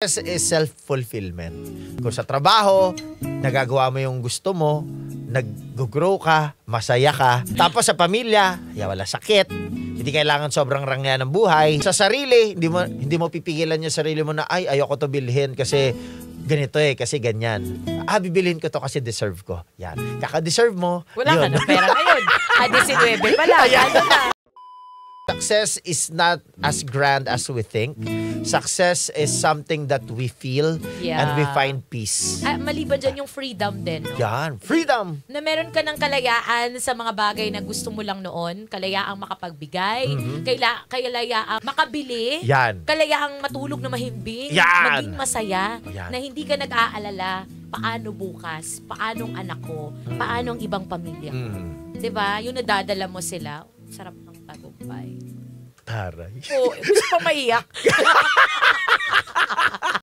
Is self-fulfillment. Kung sa trabaho, nagagawa mo yung gusto mo, nag-grow ka, masaya ka. Tapos sa pamilya, wala sakit. Hindi kailangan sobrang rangya ng buhay. Sa sarili, hindi mo pipigilan yung sarili mo na, ay, ayoko to bilhin kasi ganito kasi ganyan. Bibilhin ko to kasi deserve ko. Yan. Kaka-deserve mo. Wala ka na pera ngayon. 19 pa lang. Ano na? Success is not as grand as we think. Success is something that we feel and we find peace. Maliban dyan yung freedom din. No? Yan, freedom! Na meron ka ng kalayaan sa mga bagay na gusto mo lang noon. Kalayaang makapagbigay. Kalayaang makabili. Yan. Kalayaang matulog na mahimbing. Yan. Maging masaya. Yan. Na hindi ka nag-aalala. Paano bukas? Paanong anak ko? Paanong ibang pamilya ko? Diba? Yung nadadala mo sila. Sarap ng tagumpay. Taray. Oo, gusto pa maiyak.